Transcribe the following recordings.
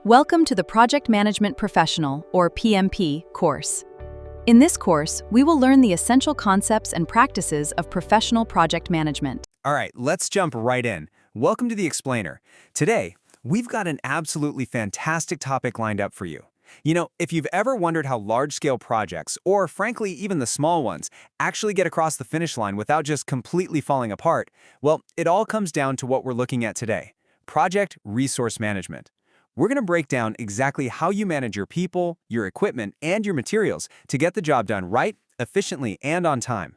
Welcome to the Project Management Professional, or PMP, course. In this course, we will learn the essential concepts and practices of professional project management. All right, let's jump right in. Welcome to the Explainer. Today, we've got an absolutely fantastic topic lined up for you. You know, if you've ever wondered how large-scale projects, or frankly, even the small ones, actually get across the finish line without just completely falling apart, well, it all comes down to what we're looking at today: project resource management. We're going to break down exactly how you manage your people, your equipment, and your materials to get the job done right, efficiently, and on time.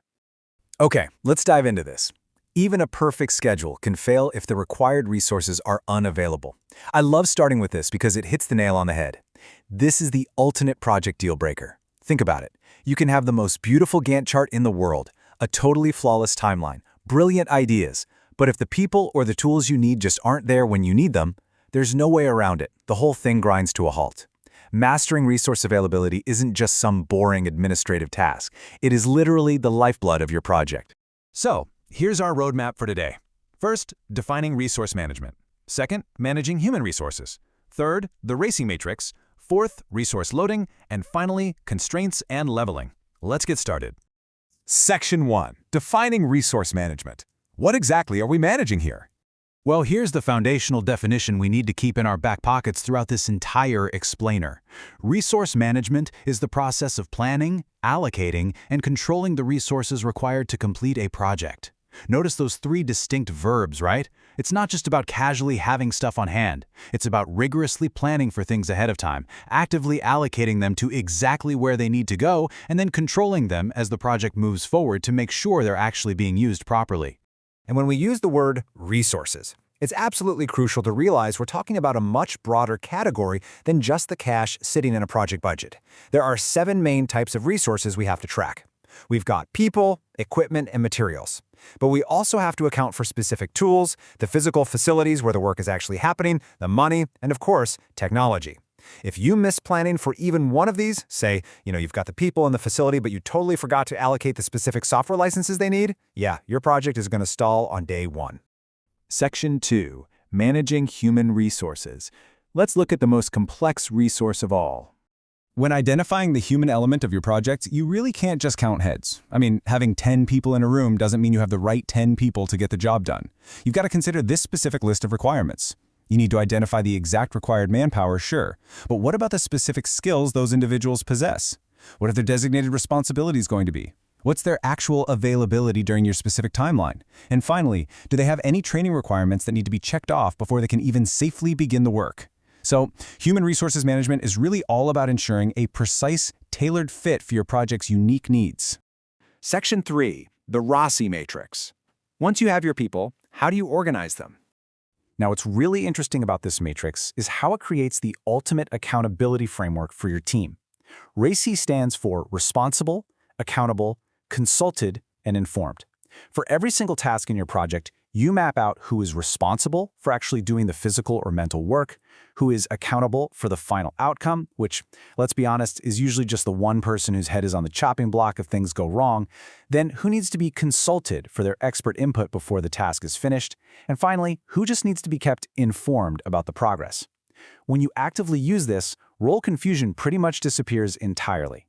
Okay, let's dive into this. Even a perfect schedule can fail if the required resources are unavailable. I love starting with this because it hits the nail on the head. This is the ultimate project deal breaker. Think about it. You can have the most beautiful Gantt chart in the world, a totally flawless timeline, brilliant ideas, but if the people or the tools you need just aren't there when you need them, there's no way around it. The whole thing grinds to a halt. Mastering resource availability isn't just some boring administrative task. It is literally the lifeblood of your project. So, here's our roadmap for today. First, defining resource management. Second, managing human resources. Third, the racing matrix. Fourth, resource loading. And finally, constraints and leveling. Let's get started. Section 1. Defining resource management. What exactly are we managing here? Well, here's the foundational definition we need to keep in our back pockets throughout this entire explainer. Resource management is the process of planning, allocating, and controlling the resources required to complete a project. Notice those three distinct verbs, right? It's not just about casually having stuff on hand. It's about rigorously planning for things ahead of time, actively allocating them to exactly where they need to go, and then controlling them as the project moves forward to make sure they're actually being used properly. And when we use the word resources, it's absolutely crucial to realize we're talking about a much broader category than just the cash sitting in a project budget. There are 7 main types of resources we have to track. We've got people, equipment, and materials. But we also have to account for specific tools, the physical facilities where the work is actually happening, the money, and of course, technology. If you miss planning for even one of these, say, you've got the people and the facility, but you totally forgot to allocate the specific software licenses they need, yeah, your project is going to stall on day 1. Section 2. Managing human resources. Let's look at the most complex resource of all. When identifying the human element of your project, you really can't just count heads. I mean, having 10 people in a room doesn't mean you have the right 10 people to get the job done. You've got to consider this specific list of requirements. You need to identify the exact required manpower, sure, but what about the specific skills those individuals possess? What are their designated responsibilities going to be? What's their actual availability during your specific timeline? And finally, do they have any training requirements that need to be checked off before they can even safely begin the work? So, human resources management is really all about ensuring a precise, tailored fit for your project's unique needs. Section 3. The Rossi matrix. Once you have your people, how do you organize them? Now, what's really interesting about this matrix is how it creates the ultimate accountability framework for your team. RACI stands for responsible, accountable, consulted, and informed. For every single task in your project, you map out who is responsible for actually doing the physical or mental work, who is accountable for the final outcome, which, let's be honest, is usually just the one person whose head is on the chopping block if things go wrong, then who needs to be consulted for their expert input before the task is finished, and finally, who just needs to be kept informed about the progress. When you actively use this, role confusion pretty much disappears entirely.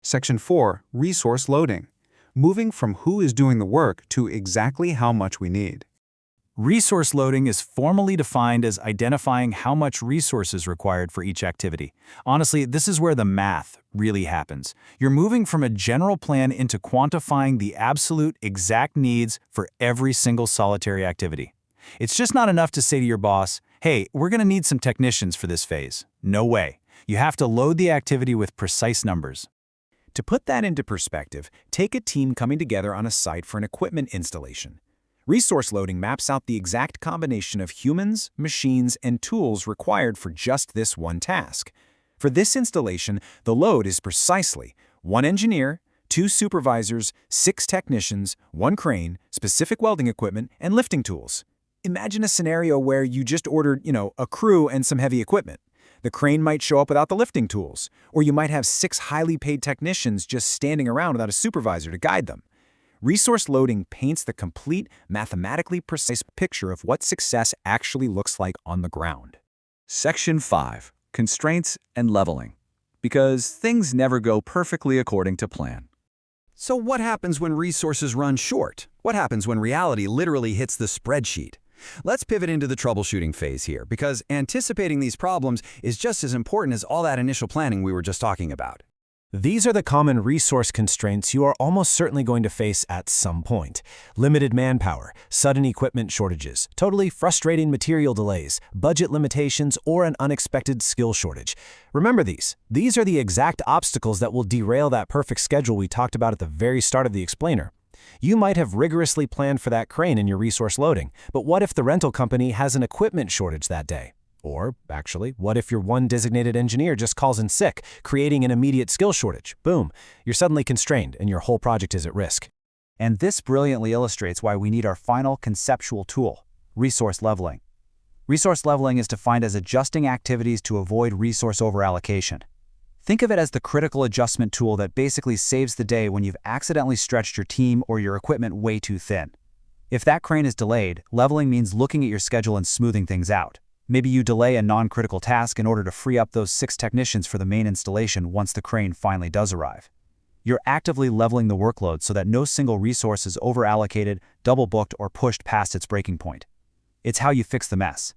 Section 4. Resource loading. Moving from who is doing the work to exactly how much we need. Resource loading is formally defined as identifying how much resources required for each activity. Honestly, this is where the math really happens. You're moving from a general plan into quantifying the absolute exact needs for every single solitary activity. It's just not enough to say to your boss, hey, we're going to need some technicians for this phase. No way. You have to load the activity with precise numbers. To put that into perspective, take a team coming together on a site for an equipment installation. Resource loading maps out the exact combination of humans, machines, and tools required for just this one task. For this installation, the load is precisely 1 engineer, 2 supervisors, 6 technicians, 1 crane, specific welding equipment, and lifting tools. Imagine a scenario where you just ordered, a crew and some heavy equipment. The crane might show up without the lifting tools, or you might have 6 highly paid technicians just standing around without a supervisor to guide them. Resource loading paints the complete, mathematically precise picture of what success actually looks like on the ground. Section 5. constraints and leveling. Because things never go perfectly according to plan. So what happens when resources run short? What happens when reality literally hits the spreadsheet? Let's pivot into the troubleshooting phase here, because anticipating these problems is just as important as all that initial planning we were just talking about. These are the common resource constraints you are almost certainly going to face at some point. Limited manpower, sudden equipment shortages, totally frustrating material delays, budget limitations, or an unexpected skill shortage. Remember these. These are the exact obstacles that will derail that perfect schedule we talked about at the very start of the explainer. You might have rigorously planned for that crane in your resource loading, but what if the rental company has an equipment shortage that day? Or, actually, what if your one designated engineer just calls in sick, creating an immediate skill shortage? Boom, you're suddenly constrained and your whole project is at risk. And this brilliantly illustrates why we need our final conceptual tool, resource leveling. Resource leveling is defined as adjusting activities to avoid resource overallocation. Think of it as the critical adjustment tool that basically saves the day when you've accidentally stretched your team or your equipment way too thin. If that crane is delayed, leveling means looking at your schedule and smoothing things out. Maybe you delay a non-critical task in order to free up those 6 technicians for the main installation once the crane finally does arrive. You're actively leveling the workload so that no single resource is overallocated, double-booked, or pushed past its breaking point. It's how you fix the mess.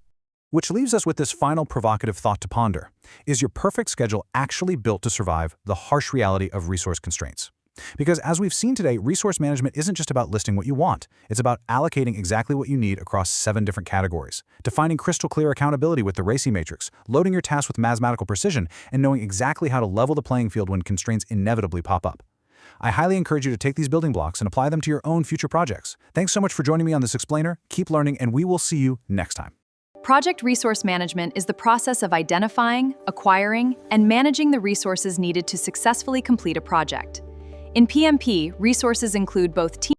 Which leaves us with this final provocative thought to ponder. Is your perfect schedule actually built to survive the harsh reality of resource constraints? Because as we've seen today, resource management isn't just about listing what you want. It's about allocating exactly what you need across 7 different categories, defining crystal clear accountability with the RACI matrix, loading your tasks with mathematical precision, and knowing exactly how to level the playing field when constraints inevitably pop up. I highly encourage you to take these building blocks and apply them to your own future projects. Thanks so much for joining me on this explainer. Keep learning, and we will see you next time. Project resource management is the process of identifying, acquiring, and managing the resources needed to successfully complete a project. In PMP, resources include both team